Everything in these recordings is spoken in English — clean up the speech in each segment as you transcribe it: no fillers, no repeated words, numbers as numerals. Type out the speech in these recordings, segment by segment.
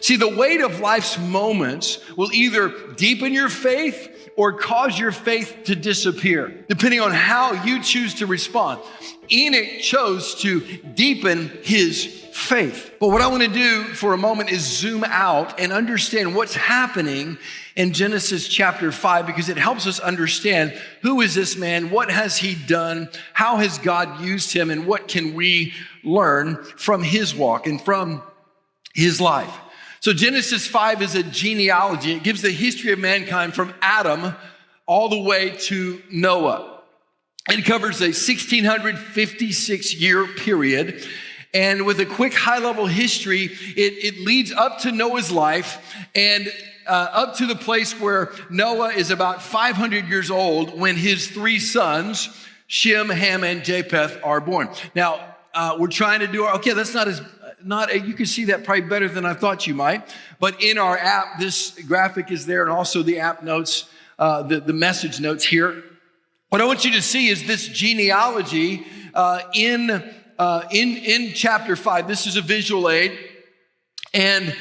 See, the weight of life's moments will either deepen your faith or cause your faith to disappear, depending on how you choose to respond. Enoch chose to deepen his faith. But what I want to do for a moment is zoom out and understand what's happening in Genesis chapter 5, because it helps us understand who is this man, what has he done, how has God used him, and what can we learn from his walk and from his life. So Genesis 5 is a genealogy. It gives the history of mankind from Adam all the way to Noah. It covers a 1656-year period. And with a quick high-level history, it leads up to Noah's life and up to the place where Noah is about 500 years old when his three sons, Shem, Ham, and Japheth, are born. Now, we're trying to do okay, that's you can see that probably better than I thought you might. But in our app, this graphic is there, and also the app notes, the message notes here. What I want you to see is this genealogy in chapter 5. This is a visual aid, and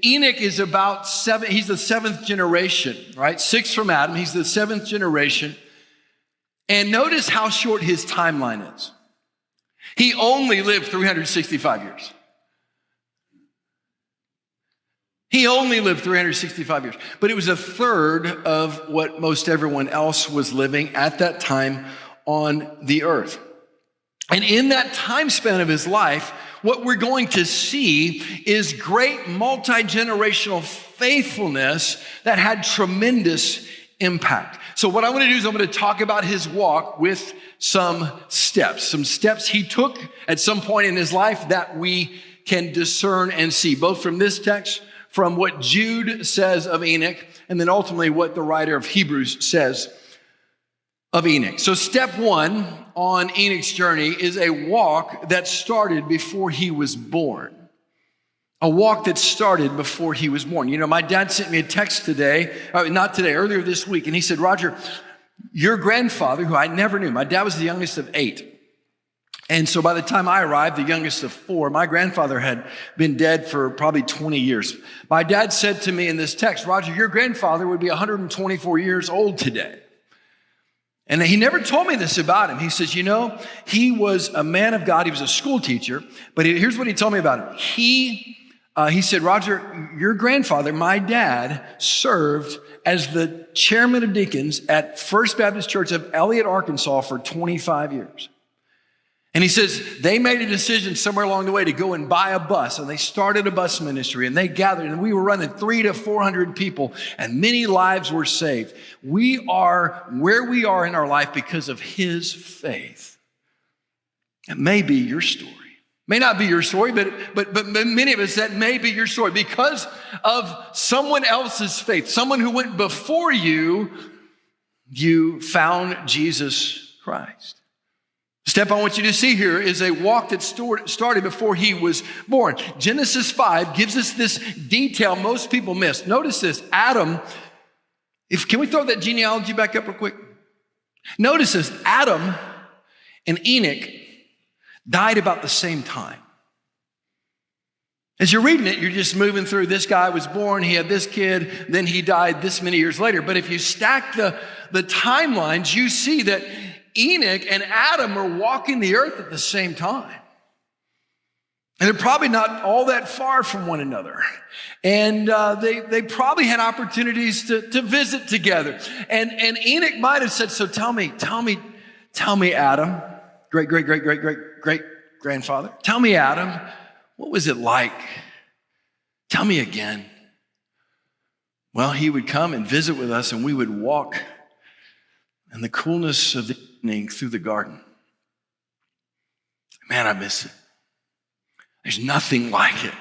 Enoch is about seven. He's the seventh generation, right? 6 from Adam. He's the seventh generation, and notice how short his timeline is. He only lived 365 years. He only lived 365 years, but it was a third of what most everyone else was living at that time on the earth. And in that time span of his life, what we're going to see is great multi-generational faithfulness that had tremendous impact. So what I want to do is I'm going to talk about his walk with some steps he took at some point in his life that we can discern and see, both from this text, from what Jude says of Enoch, and then ultimately what the writer of Hebrews says of Enoch. So step 1 on Enoch's journey is a walk that started before he was born. A walk that started before he was born. You know, my dad sent me a text earlier this week, and he said, Roger, your grandfather, who I never knew, my dad was the youngest of 8. And so by the time I arrived, the youngest of 4, my grandfather had been dead for probably 20 years. My dad said to me in this text, Roger, your grandfather would be 124 years old today. And he never told me this about him. He says, you know, he was a man of God. He was a school teacher. But here's what he told me about him. He said, Roger, your grandfather, my dad, served as the chairman of deacons at First Baptist Church of Elliott, Arkansas for 25 years. And he says they made a decision somewhere along the way to go and buy a bus, and they started a bus ministry, and they gathered, and we were running 300 to 400 people, and many lives were saved. We are where we are in our life because of his faith. It may be your story. May not be your story, but many of us, that may be your story. Because of someone else's faith, someone who went before you, you found Jesus Christ. The step I want you to see here is a walk that started before he was born. Genesis 5 gives us this detail most people miss. Notice this, Adam, can we throw that genealogy back up real quick? Notice this, Adam and Enoch died about the same time. As you're reading it, you're just moving through, this guy was born, he had this kid, then he died this many years later. But if you stack the timelines, you see that Enoch and Adam are walking the earth at the same time. And they're probably not all that far from one another. And they probably had opportunities to visit together. And Enoch might have said, so tell me, Adam, great grandfather. Tell me, Adam, what was it like? Tell me again. Well, he would come and visit with us, and we would walk in the coolness of the evening through the garden. Man, I miss it. There's nothing like it.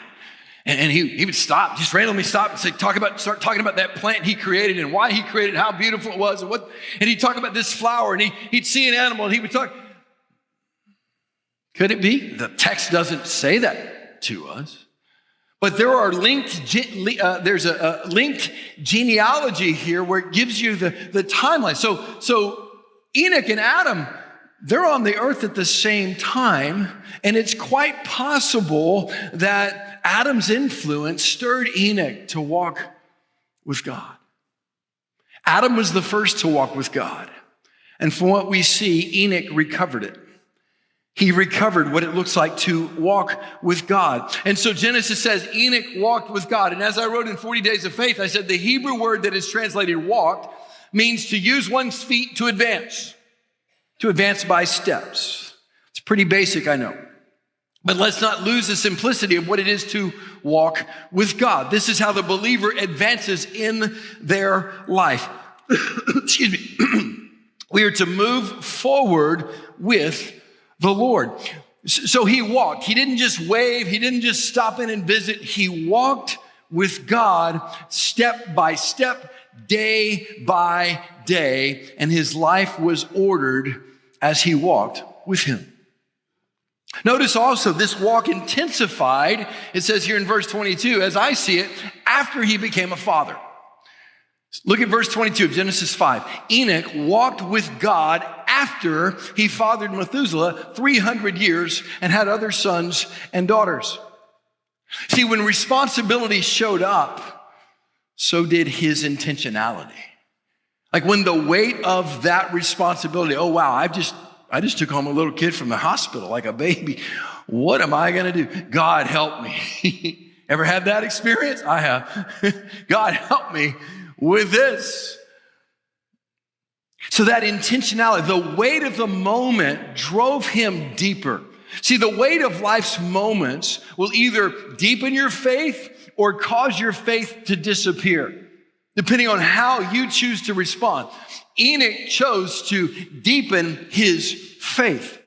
And he would stop, just randomly stop and say, start talking about that plant he created and why he created it, how beautiful it was, and he'd talk about this flower, and he'd see an animal, and he would talk. Could it be? The text doesn't say that to us. But there are there's a linked genealogy here where it gives you the timeline. So Enoch and Adam they're on the earth at the same time, and it's quite possible that Adam's influence stirred Enoch to walk with God. Adam was the first to walk with God. And from what we see, Enoch recovered it. He recovered what it looks like to walk with God. And so Genesis says Enoch walked with God. And as I wrote in 40 Days of Faith, I said the Hebrew word that is translated walked means to use one's feet to advance by steps. It's pretty basic, I know. But let's not lose the simplicity of what it is to walk with God. This is how the believer advances in their life. Excuse me. We are to move forward with the Lord. So he walked. He didn't just wave. He didn't just stop in and visit. He walked with God step by step, day by day, and his life was ordered as he walked with him. Notice also this walk intensified, it says here in verse 22, as I see it, after he became a father. Look at verse 22 of Genesis 5. Enoch walked with God after he fathered Methuselah 300 years and had other sons and daughters. See, when responsibility showed up, so did his intentionality. Like when the weight of that responsibility, oh wow, I just took home a little kid from the hospital like a baby. What am I going to do? God help me. Ever had that experience? I have. God help me with this. So that intentionality, the weight of the moment drove him deeper. See, the weight of life's moments will either deepen your faith or cause your faith to disappear, depending on how you choose to respond. Enoch chose to deepen his faith.